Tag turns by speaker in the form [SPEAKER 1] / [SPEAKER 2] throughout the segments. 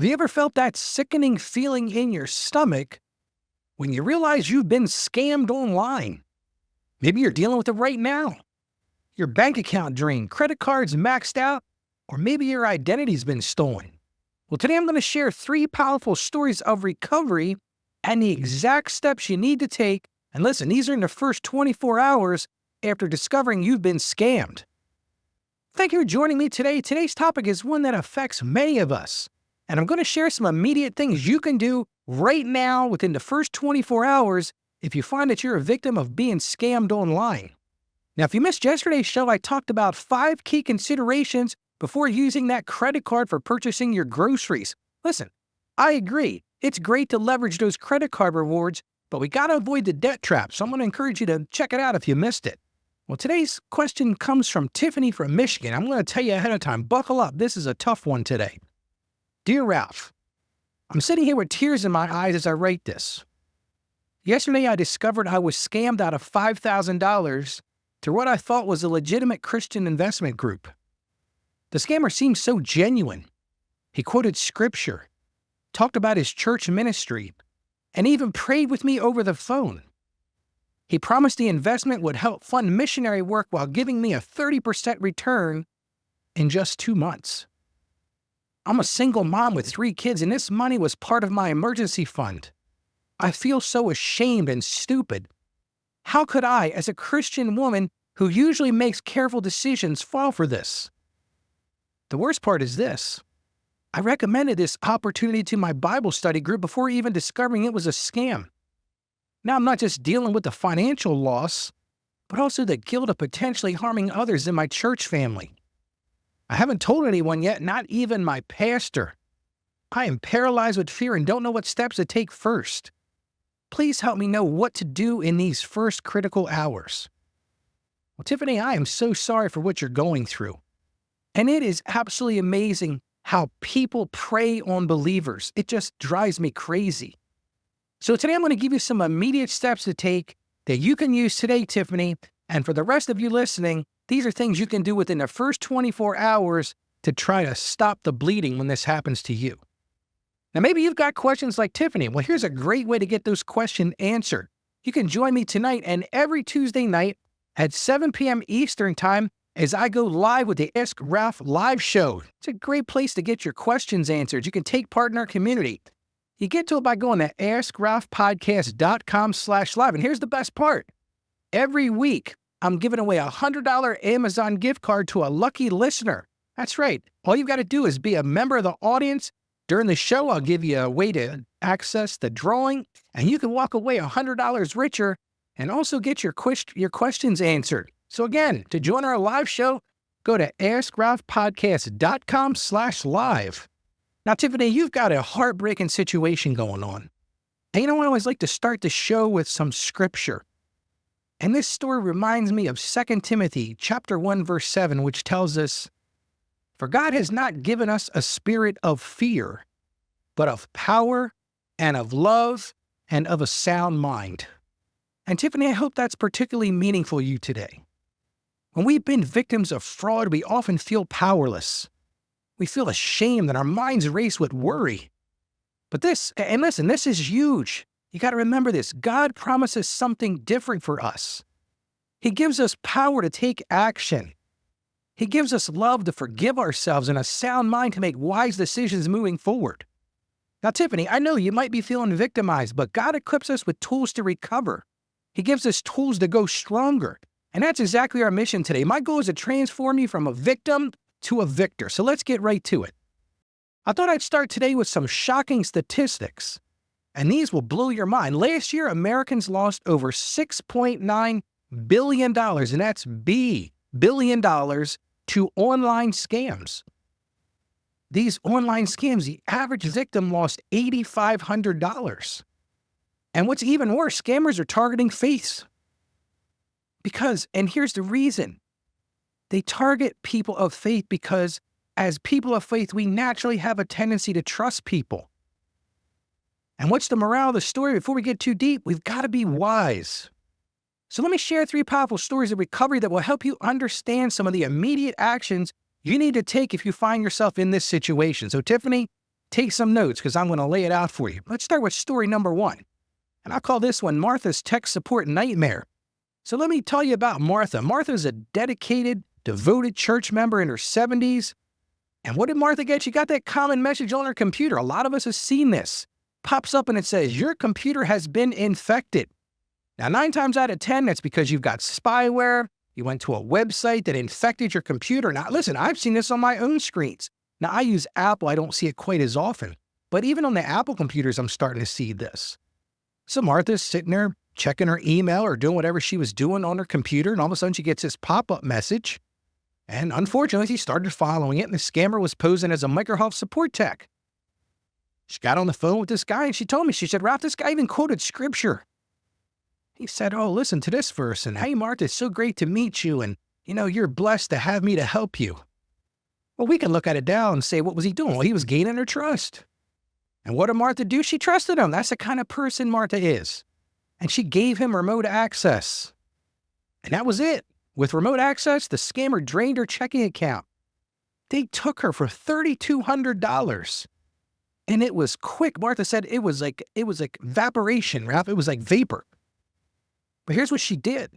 [SPEAKER 1] you ever felt that sickening feeling in your stomach when you realize you've been scammed online? Maybe you're dealing with it right now. Your bank account drained, credit cards maxed out, or maybe your identity's been stolen. Well, today I'm going to share 3 powerful stories of recovery and the exact steps you need to take. And listen, these are in the first 24 hours after discovering you've been scammed. Thank you for joining me today. Today's topic is one that affects many of us. And I'm going to share some immediate things you can do right now within the first 24 hours if you find that you're a victim of being scammed online. Now, if you missed yesterday's show, I talked about 5 key considerations before using that credit card for purchasing your groceries. Listen, I agree. It's great to leverage those credit card rewards, but we got to avoid the debt trap. So I'm going to encourage you to check it out if you missed it. Well, today's question comes from Tiffany from Michigan. I'm going to tell you ahead of time, buckle up. This is a tough one today. Dear Ralph, I'm sitting here with tears in my eyes as I write this. Yesterday, I discovered I was scammed out of $5,000 through what I thought was a legitimate Christian investment group. The scammer seemed so genuine. He quoted scripture, talked about his church ministry, and even prayed with me over the phone. He promised the investment would help fund missionary work while giving me a 30% return in just 2 months. I'm a single mom with 3 kids, and this money was part of my emergency fund. I feel so ashamed and stupid. How could I, as a Christian woman who usually makes careful decisions, fall for this? The worst part is this. I recommended this opportunity to my Bible study group before even discovering it was a scam. Now I'm not just dealing with the financial loss, but also the guilt of potentially harming others in my church family. I haven't told anyone yet, not even my pastor. I am paralyzed with fear and don't know what steps to take first. Please help me know what to do in these first critical hours. Well, Tiffany, I am so sorry for what you're going through. And it is absolutely amazing how people prey on believers. It just drives me crazy. So today I'm going to give you some immediate steps to take that you can use today, Tiffany. And for the rest of you listening, these are things you can do within the first 24 hours to try to stop the bleeding when this happens to you. Now, maybe you've got questions like Tiffany. Well, here's a great way to get those questions answered. You can join me tonight and every Tuesday night at 7 p.m. Eastern Time as I go live with the Ask Ralph live show. It's a great place to get your questions answered. You can take part in our community. You get to it by going to askralphpodcast.com/live. And here's the best part. Every week, I'm giving away a $100 Amazon gift card to a lucky listener. That's right. All you've got to do is be a member of the audience. During the show, I'll give you a way to access the drawing, and you can walk away $100 richer and also get your questions answered. So again, to join our live show, go to askralphpodcast.com/live. Now, Tiffany, you've got a heartbreaking situation going on. And you know, I always like to start the show with some scripture. And this story reminds me of 2 Timothy chapter 1, verse 7, which tells us, "For God has not given us a spirit of fear, but of power and of love and of a sound mind." And Tiffany, I hope that's particularly meaningful to you today. When we've been victims of fraud, we often feel powerless. We feel ashamed and our minds race with worry. But this is huge. You got to remember this. God promises something different for us. He gives us power to take action. He gives us love to forgive ourselves and a sound mind to make wise decisions moving forward. Now, Tiffany, I know you might be feeling victimized, but God equips us with tools to recover. He gives us tools to go stronger. And that's exactly our mission today. My goal is to transform you from a victim to a victor. So let's get right to it. I thought I'd start today with some shocking statistics. And these will blow your mind. Last year, Americans lost over $6.9 billion, and that's billion dollars, to online scams. These online scams, the average victim lost $8,500. And what's even worse, scammers are targeting faiths. Because, and here's the reason, they target people of faith because as people of faith, we naturally have a tendency to trust people. And what's the morale of the story? Before we get too deep, we've got to be wise. So let me share 3 powerful stories of recovery that will help you understand some of the immediate actions you need to take if you find yourself in this situation. So Tiffany, Take some notes because I'm going to lay it out for you. Let's start with story number 1. And I call this one Martha's Tech Support Nightmare. So let me tell you about Martha. Martha's a dedicated, devoted church member in her 70s. And what did Martha get? She got that common message on her computer. A lot of us have seen this. Pops up and it says, your computer has been infected. Now, 9 times out of 10, that's because you've got spyware. You went to a website that infected your computer. Now, listen, I've seen this on my own screens. Now, I use Apple. I don't see it quite as often. But even on the Apple computers, I'm starting to see this. So Martha's sitting there checking her email or doing whatever she was doing on her computer, and all of a sudden she gets this pop-up message. And unfortunately, she started following it, and the scammer was posing as a Microsoft support tech. She got on the phone with this guy, and she told me, she said, Ralph, this guy even quoted scripture. He said, oh, listen to this verse, and hey, Martha, it's so great to meet you, and, you're blessed to have me to help you. Well, we can look at it now and say, what was he doing? Well, he was gaining her trust. And what did Martha do? She trusted him. That's the kind of person Martha is. And she gave him remote access. And that was it. With remote access, the scammer drained her checking account. They took her for $3,200. And it was quick. Martha said it was like evaporation, Ralph. It was like vapor. But here's what she did.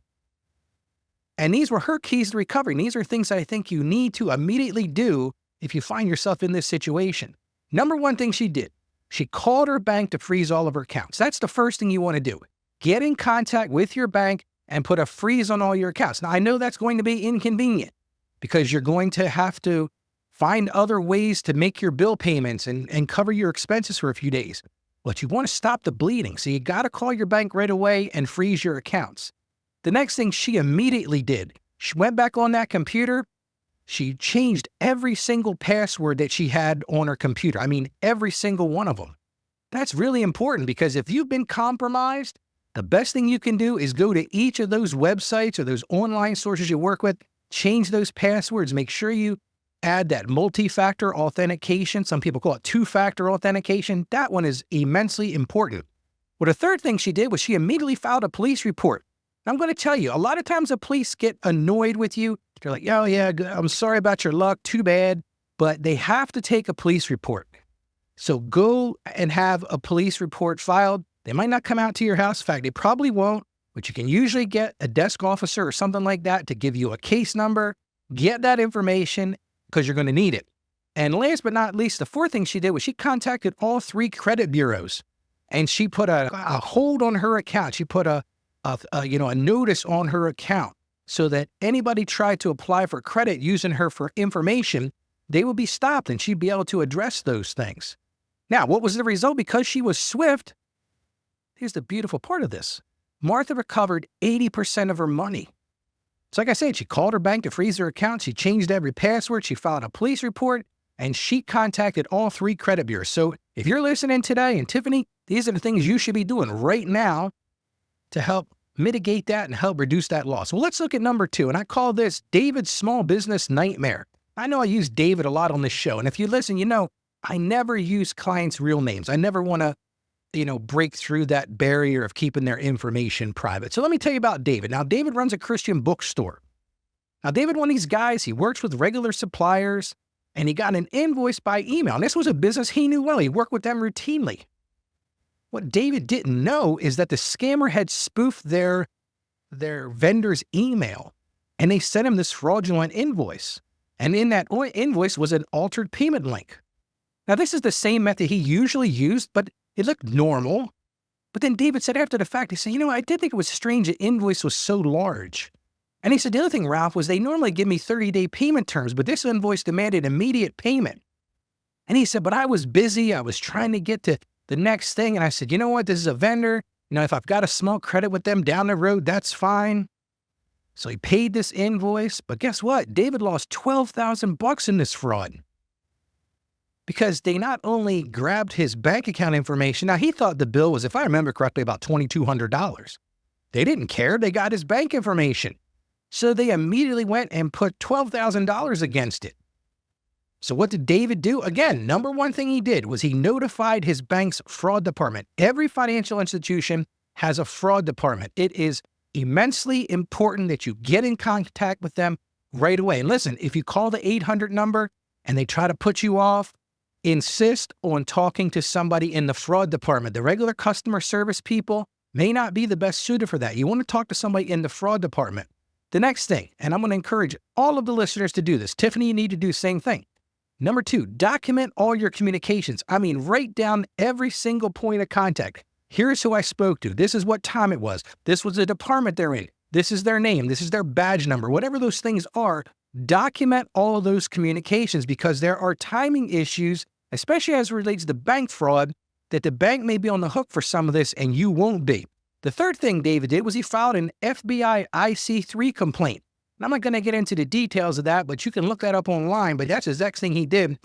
[SPEAKER 1] And these were her keys to recovery. These are things I think you need to immediately do if you find yourself in this situation. Number 1 thing she did, she called her bank to freeze all of her accounts. That's the first thing you want to do. Get in contact with your bank and put a freeze on all your accounts. Now, I know that's going to be inconvenient because you're going to have to find other ways to make your bill payments and cover your expenses for a few days. But you want to stop the bleeding, so you got to call your bank right away and freeze your accounts. The next thing she immediately did, she went back on that computer. She changed every single password that she had on her computer. I mean, every single one of them. That's really important because if you've been compromised, the best thing you can do is go to each of those websites or those online sources you work with, change those passwords, make sure you add that multi-factor authentication. Some people call it 2-factor authentication. That one is immensely important. Well, the third thing she did was she immediately filed a police report. I'm going to tell you, a lot of times the police get annoyed with you. They're like, oh, yeah, I'm sorry about your luck. Too bad. But they have to take a police report. So go and have a police report filed. They might not come out to your house. In fact, they probably won't. But you can usually get a desk officer or something like that to give you a case number. Get that information because you're going to need it. And last but not least, the 4th thing she did was she contacted all 3 credit bureaus. And she put a hold on her account. She put a notice on her account so that anybody tried to apply for credit using her for information, they would be stopped and she'd be able to address those things. Now, what was the result? Because she was swift, here's the beautiful part of this. Martha recovered 80% of her money. So like I said, she called her bank to freeze her account. She changed every password. She filed a police report and she contacted all 3 credit bureaus. So if you're listening today, and Tiffany, these are the things you should be doing right now to help mitigate that and help reduce that loss. Well, let's look at number 2, and I call this David's small business nightmare. I know I use David a lot on this show, and if you listen, I never use clients' real names. I never want to, break through that barrier of keeping their information private. So let me tell you about David. Now, David runs a Christian bookstore. Now, David, one of these guys, he works with regular suppliers, and he got an invoice by email. And this was a business he knew well. He worked with them routinely. What David didn't know is that the scammer had spoofed their vendor's email, and they sent him this fraudulent invoice. And in that invoice was an altered payment link. Now, this is the same method he usually used, but it looked normal. But then David said after the fact, he said, I did think it was strange the invoice was so large. And he said, the other thing, Ralph, was they normally give me 30-day payment terms, but this invoice demanded immediate payment. And he said, but I was busy. I was trying to get to the next thing. And I said, you know what? This is a vendor. If I've got a small credit with them down the road, that's fine. So he paid this invoice. But guess what? David lost $12,000 in this fraud. Because they not only grabbed his bank account information. Now, he thought the bill was, if I remember correctly, about $2,200. They didn't care. They got his bank information. So they immediately went and put $12,000 against it. So what did David do? Again, number 1 thing he did was he notified his bank's fraud department. Every financial institution has a fraud department. It is immensely important that you get in contact with them right away. And listen, if you call the 800 number and they try to put you off, insist on talking to somebody in the fraud department. The regular customer service people may not be the best suited for that. You want to talk to somebody in the fraud department. The next thing, and I'm going to encourage all of the listeners to do this. Tiffany, you need to do the same thing. Number 2, document all your communications. I mean, write down every single point of contact. Here's who I spoke to. This is what time it was. This was the department they're in. This is their name. This is their badge number. Whatever those things are, document all of those communications, because there are timing issues, especially as it relates to bank fraud, that the bank may be on the hook for some of this and you won't be. The third thing David did was he filed an FBI IC3 complaint. And I'm not going to get into the details of that, but you can look that up online, but that's the next thing he did.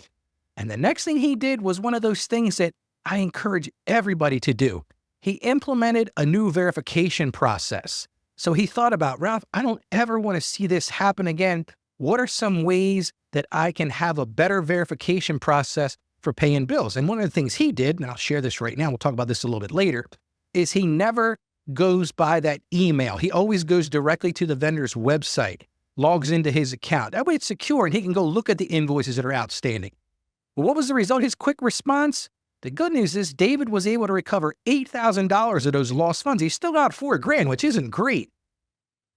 [SPEAKER 1] And the next thing he did was one of those things that I encourage everybody to do. He implemented a new verification process. So he thought about, Ralph, I don't ever want to see this happen again. What are some ways that I can have a better verification process for paying bills? And one of the things he did, and I'll share this right now, we'll talk about this a little bit later, is he never goes by that email. He always goes directly to the vendor's website, logs into his account. That way it's secure and he can go look at the invoices that are outstanding. Well, what was the result? His quick response? The good news is David was able to recover $8,000 of those lost funds. He still got $4,000, which isn't great.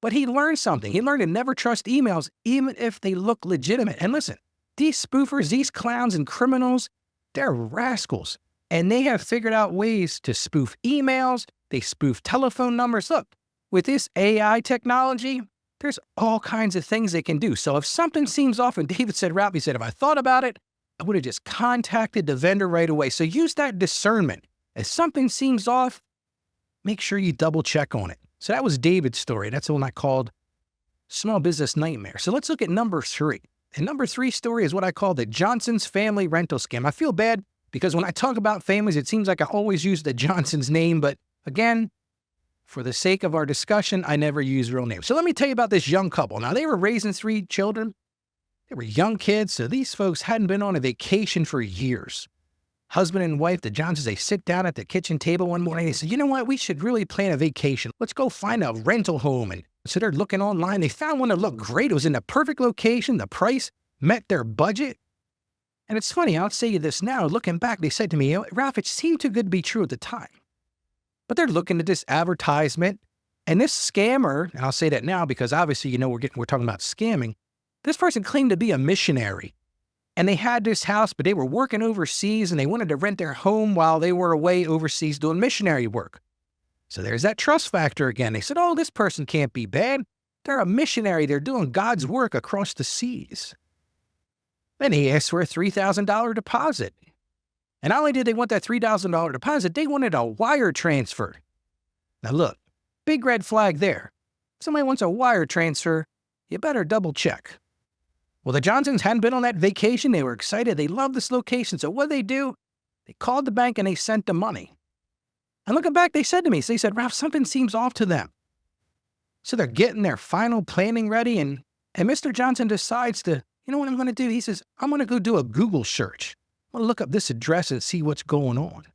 [SPEAKER 1] But he learned something. He learned to never trust emails, even if they look legitimate. And listen, these spoofers, these clowns and criminals, they're rascals. And they have figured out ways to spoof emails. They spoof telephone numbers. Look, with this AI technology, there's all kinds of things they can do. So if something seems off, and David said, Ralph, he said, if I thought about it, I would have just contacted the vendor right away. So use that discernment. If something seems off, make sure you double check on it. So that was David's story. That's the one I called Small Business Nightmare. So let's look at number 3. And number 3 story is what I call the Johnson's family rental scam. I feel bad because when I talk about families, it seems like I always use the Johnson's name. But again, for the sake of our discussion, I never use real names. So let me tell you about this young couple. Now, they were raising 3 children. They were young kids, so these folks hadn't been on a vacation for years. Husband and wife, the Johnsons, they sit down at the kitchen table one morning. They say, you know what? We should really plan a vacation. Let's go find a rental home. And so they're looking online. They found one that looked great. It was in the perfect location. The price met their budget. And it's funny, I'll say you this now. Looking back, they said to me, Ralph, it seemed too good to be true at the time. But they're looking at this advertisement. And this scammer, and I'll say that now because obviously, you know, we're talking about scamming. This person claimed to be a missionary. And they had this house, but they were working overseas and they wanted to rent their home while they were away overseas doing missionary work. So there's that trust factor again. They said, oh, this person can't be bad. They're a missionary. They're doing God's work across the seas. Then he asked for a $3,000 deposit. And not only did they want that $3,000 deposit, they wanted a wire transfer. Now look, big red flag there. If somebody wants a wire transfer, you better double check. Well, the Johnsons hadn't been on that vacation. They were excited. They loved this location. So what did they do? They called the bank and they sent the money. And looking back, they said to me, they said, Ralph, something seems off to them. So they're getting their final planning ready. And Mr. Johnson decides to, you know what I'm going to do? He says, I'm going to go do a Google search. I'm going to look up this address and see what's going on.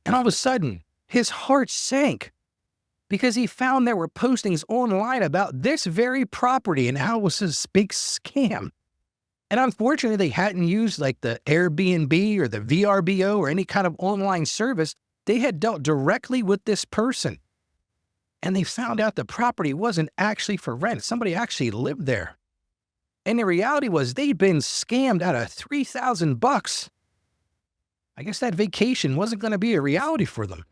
[SPEAKER 1] And all of a sudden, his heart sank because he found there were postings online about this very property and how it was this big scam. And unfortunately, they hadn't used like the Airbnb or the VRBO or any kind of online service. They had dealt directly with this person. And they found out the property wasn't actually for rent. Somebody actually lived there. And the reality was they'd been scammed out of $3,000. I guess that vacation wasn't going to be a reality for them.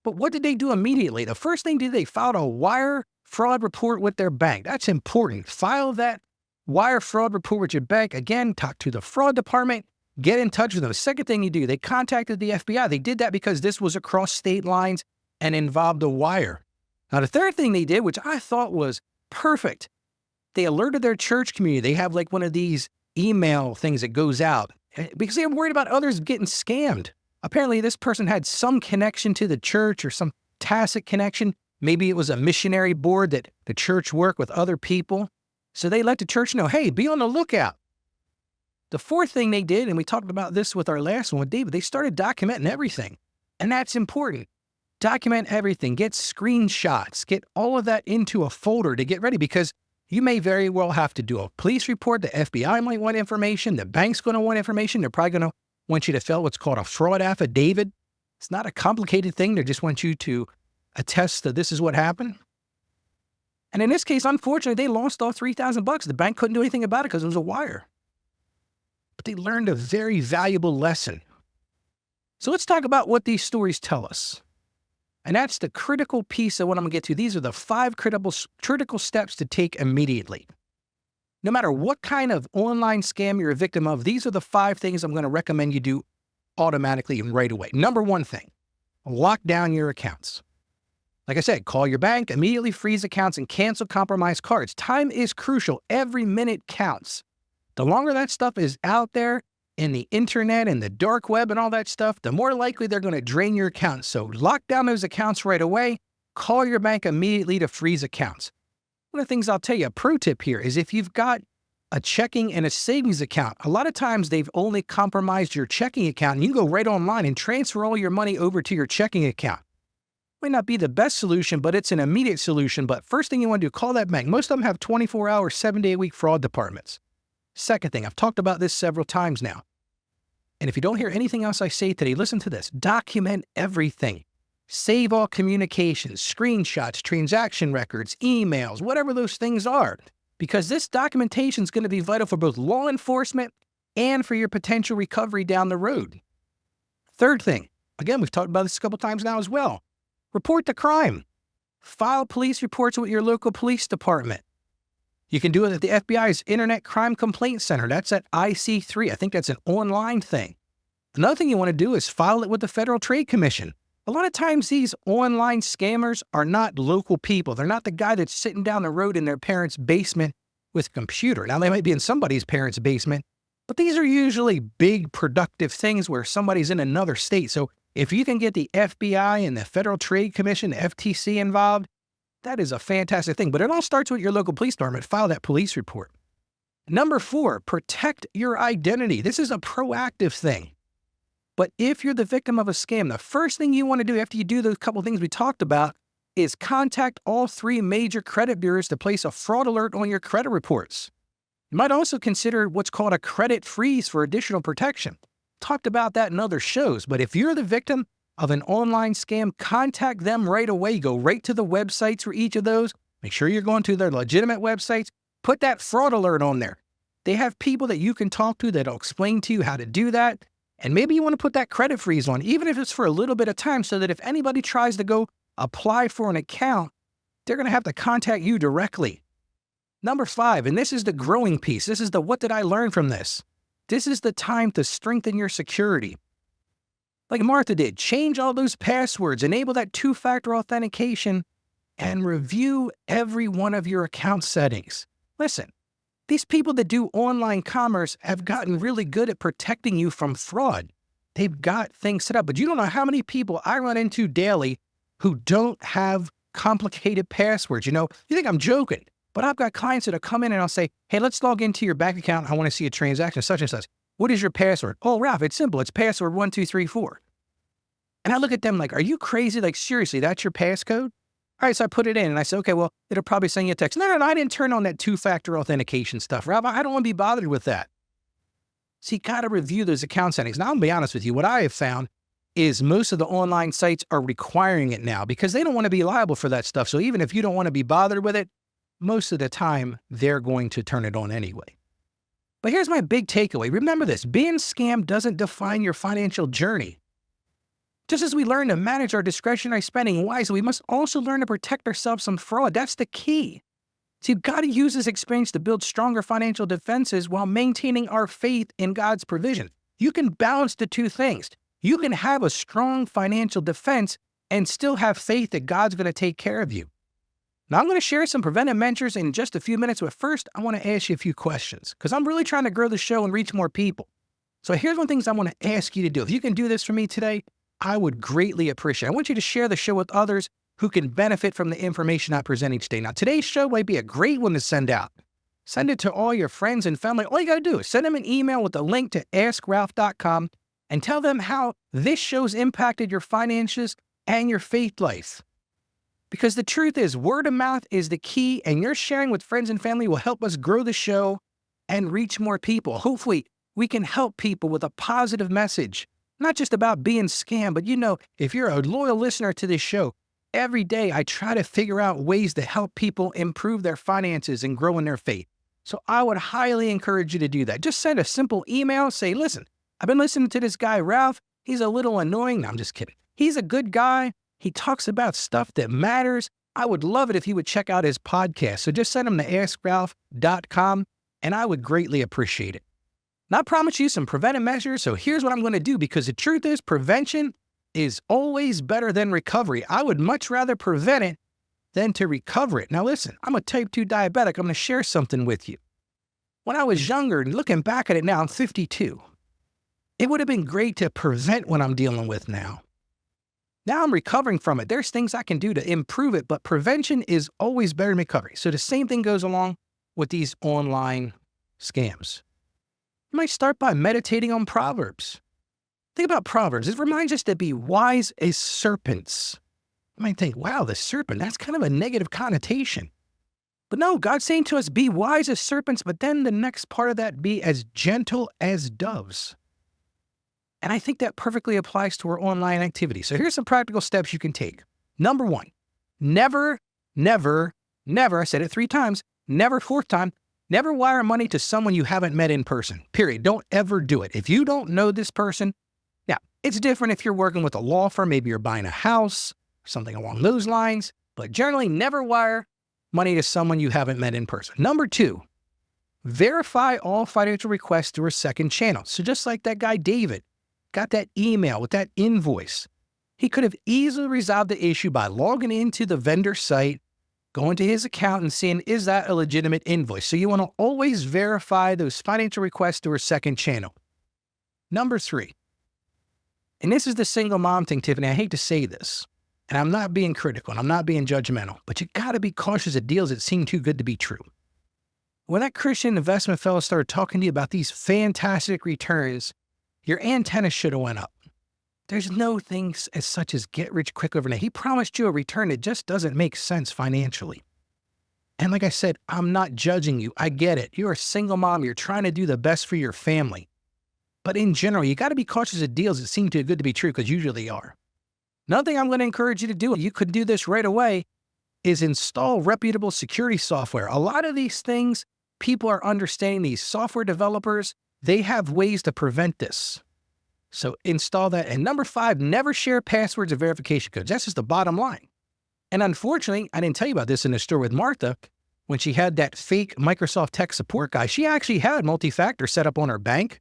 [SPEAKER 1] But what did they do immediately? The first thing they filed a wire fraud report with their bank. That's important. File that wire fraud report with your bank. Again, talk to the fraud department. Get in touch with them. The second thing you do, they contacted the FBI. They did that because this was across state lines and involved a wire. Now, the third thing they did, which I thought was perfect, they alerted their church community. They have like one of these email things that goes out because they were worried about others getting scammed. Apparently, this person had some connection to the church or some tacit connection. Maybe it was a missionary board that the church worked with other people. So they let the church know, hey, be on the lookout. The fourth thing they did, and we talked about this with our last one with David, they started documenting everything. And that's important. Document everything. Get screenshots. Get all of that into a folder to get ready because You may very well have to do a police report. The FBI might want information. The bank's going to want information. They're probably going to want you to fill what's called a fraud affidavit. It's not a complicated thing. They just want you to attest that this is what happened. And in this case, unfortunately, they lost all $3,000. The bank couldn't do anything about it because it was a wire. But they learned a very valuable lesson. So let's talk about what these stories tell us. And that's the critical piece of what I'm going to get to. These are the 5 critical steps to take immediately. No matter what kind of online scam you're a victim of, these are the 5 things I'm going to recommend you do automatically and right away. Number 1 thing, lock down your accounts. Like I said, call your bank, immediately freeze accounts, and cancel compromised cards. Time is crucial. Every minute counts. The longer that stuff is out there in the internet and the dark web and all that stuff, the more likely they're going to drain your accounts. So lock down those accounts right away. Call your bank immediately to freeze accounts. One of the things I'll tell you, a pro tip here, is if you've got a checking and a savings account, a lot of times they've only compromised your checking account, and you can go right online and transfer all your money over to your checking account. Might not be the best solution, but it's an immediate solution. But first thing you want to do, call that bank. Most of them have 24-hour, 7-day-a-week fraud departments. Second thing, I've talked about this several times now. And if you don't hear anything else I say today, listen to this. Document everything. Save all communications, screenshots, transaction records, emails, whatever those things are. Because this documentation is going to be vital for both law enforcement and for your potential recovery down the road. Third thing, again, we've talked about this a couple times now as well. Report the crime. File police reports with your local police department. You can do it at the FBI's Internet Crime Complaint Center. That's at IC3. I think that's an online thing. Another thing you want to do is file it with the Federal Trade Commission. A lot of times these online scammers are not local people. They're not the guy that's sitting down the road in their parents' basement with a computer. Now, they might be in somebody's parents' basement, but these are usually big, productive things where somebody's in another state. So if you can get the FBI and the Federal Trade Commission, the FTC involved, that is a fantastic thing. But it all starts with your local police department. File that police report. Number 4, protect your identity. This is a proactive thing. But if you're the victim of a scam, the first thing you want to do after you do those couple things we talked about is contact all 3 major credit bureaus to place a fraud alert on your credit reports. You might also consider what's called a credit freeze for additional protection. Talked about that in other shows, but if you're the victim of an online scam, contact them right away. Go right to the websites for each of those. Make sure you're going to their legitimate websites. Put that fraud alert on there. They have people that you can talk to that'll explain to you how to do that. And maybe you want to put that credit freeze on, even if it's for a little bit of time, so that if anybody tries to go apply for an account, they're going to have to contact you directly. Number 5, and this is the growing piece. This is the what did I learn from this? This is the time to strengthen your security. Like Martha did, change all those passwords, enable that 2-factor authentication, and review every one of your account settings. Listen, these people that do online commerce have gotten really good at protecting you from fraud. They've got things set up, but you don't know how many people I run into daily who don't have complicated passwords. You think I'm joking, but I've got clients that will come in and I'll say, hey, let's log into your bank account. I want to see a transaction such and such. What is your password? Oh, Ralph, it's simple. It's password 1234. And I look at them like, are you crazy? Like, seriously, that's your passcode? All right, so I put it in and I said, okay, well, it'll probably send you a text. No, I didn't turn on that 2-factor authentication stuff, Ralph. I don't want to be bothered with that. So you got to review those account settings. Now, I'll be honest with you. What I have found is most of the online sites are requiring it now because they don't want to be liable for that stuff. So even if you don't want to be bothered with it, most of the time, they're going to turn it on anyway. But here's my big takeaway. Remember this, being scammed doesn't define your financial journey. Just as we learn to manage our discretionary spending wisely, we must also learn to protect ourselves from fraud. That's the key. So you've got to use this experience to build stronger financial defenses while maintaining our faith in God's provision. You can balance the two things. You can have a strong financial defense and still have faith that God's going to take care of you. Now, I'm going to share some preventive measures in just a few minutes, but first, I want to ask you a few questions because I'm really trying to grow the show and reach more people. So here's one of the things I want to ask you to do. If you can do this for me today, I would greatly appreciate it. I want you to share the show with others who can benefit from the information I present each day. Now, today's show might be a great one to send out. Send it to all your friends and family. All you got to do is send them an email with a link to AskRalph.com and tell them how this show's impacted your finances and your faith life. Because the truth is, word of mouth is the key, and your sharing with friends and family will help us grow the show and reach more people. Hopefully, we can help people with a positive message, not just about being scammed, but if you're a loyal listener to this show, every day I try to figure out ways to help people improve their finances and grow in their faith. So I would highly encourage you to do that. Just send a simple email, say, listen, I've been listening to this guy, Ralph. He's a little annoying. No, I'm just kidding. He's a good guy. He talks about stuff that matters. I would love it if you would check out his podcast. So just send him to askralph.com, and I would greatly appreciate it. Now, I promise you some preventive measures, so here's what I'm going to do, because the truth is prevention is always better than recovery. I would much rather prevent it than to recover it. Now listen, I'm a type 2 diabetic. I'm going to share something with you. When I was younger, and looking back at it now, I'm 52. It would have been great to prevent what I'm dealing with now. Now I'm recovering from it. There's things I can do to improve it, but prevention is always better than recovery. So the same thing goes along with these online scams. You might start by meditating on Proverbs. Think about Proverbs. It reminds us to be wise as serpents. You might think, wow, the serpent, that's kind of a negative connotation. But no, God's saying to us, be wise as serpents, but then the next part of that, be as gentle as doves. And I think that perfectly applies to our online activity. So here's some practical steps you can take. Number one, never, I said it 3 times, never, 4th time, never wire money to someone you haven't met in person, period. Don't ever do it. If you don't know this person, now, it's different if you're working with a law firm, maybe you're buying a house, something along those lines, but generally never wire money to someone you haven't met in person. Number 2, verify all financial requests through a second channel. So just like that guy, David, got that email with that invoice. He could have easily resolved the issue by logging into the vendor site, going to his account and seeing, is that a legitimate invoice? So you want to always verify those financial requests through a second channel. Number 3, and this is the single mom thing, Tiffany. I hate to say this, and I'm not being critical, and I'm not being judgmental, but you got to be cautious of deals that seem too good to be true. When that Christian investment fellow started talking to you about these fantastic returns, your antenna should have went up. There's no things as such as get rich quick overnight. He promised you a return that just doesn't make sense financially. And like I said, I'm not judging you. I get it. You're a single mom. You're trying to do the best for your family. But in general, you got to be cautious of deals that seem too good to be true, because usually they are. Another thing I'm going to encourage you to do, you could do this right away, is install reputable security software. A lot of these things, people are understanding, these software developers, they have ways to prevent this. So install that. And number 5, never share passwords or verification codes. That's just the bottom line. And unfortunately, I didn't tell you about this in the store with Martha. When she had that fake Microsoft tech support guy, she actually had multi-factor set up on her bank.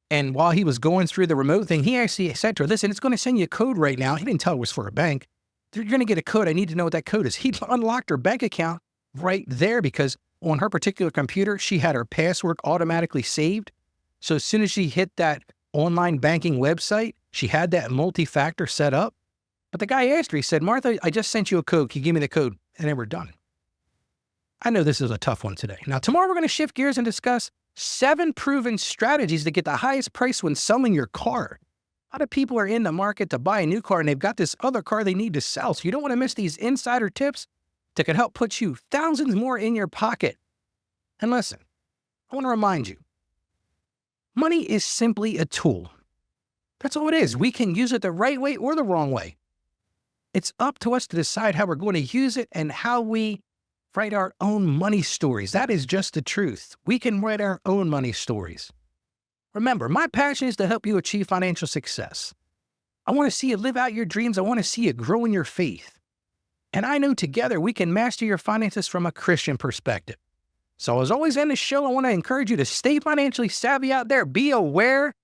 [SPEAKER 1] And while he was going through the remote thing, he actually said to her, listen, it's going to send you a code right now. He didn't tell her it was for a bank. You're going to get a code. I need to know what that code is. He unlocked her bank account right there, because on her particular computer, she had her password automatically saved. So as soon as she hit that online banking website, she had that multi-factor set up. But the guy asked her, he said, Martha, I just sent you a code. Can you give me the code? And then we're done. I know this is a tough one today. Now, tomorrow we're going to shift gears and discuss 7 proven strategies to get the highest price when selling your car. A lot of people are in the market to buy a new car, and they've got this other car they need to sell. So you don't want to miss these insider tips that can help put you thousands more in your pocket. And listen, I want to remind you, money is simply a tool. That's all it is. We can use it the right way or the wrong way. It's up to us to decide how we're going to use it and how we write our own money stories. That is just the truth. We can write our own money stories. Remember, my passion is to help you achieve financial success. I want to see you live out your dreams. I want to see you grow in your faith. And I know together we can master your finances from a Christian perspective. So as always in the show, I want to encourage you to stay financially savvy out there. Be aware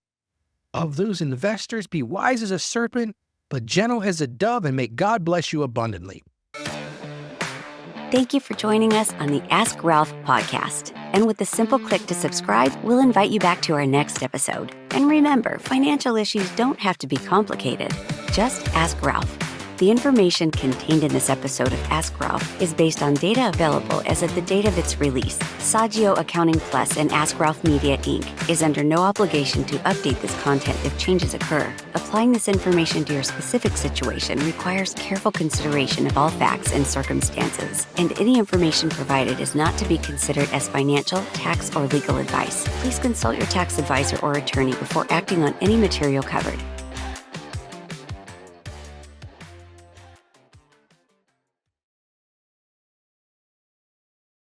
[SPEAKER 1] of those investors. Be wise as a serpent, but gentle as a dove, and may God bless you abundantly.
[SPEAKER 2] Thank you for joining us on the Ask Ralph podcast. And with the simple click to subscribe, we'll invite you back to our next episode. And remember, financial issues don't have to be complicated. Just ask Ralph. The information contained in this episode of Ask Ralph is based on data available as of the date of its release. Saggio Accounting Plus and Ask Ralph Media Inc. is under no obligation to update this content if changes occur. Applying this information to your specific situation requires careful consideration of all facts and circumstances, and any information provided is not to be considered as financial, tax, or legal advice. Please consult your tax advisor or attorney before acting on any material covered.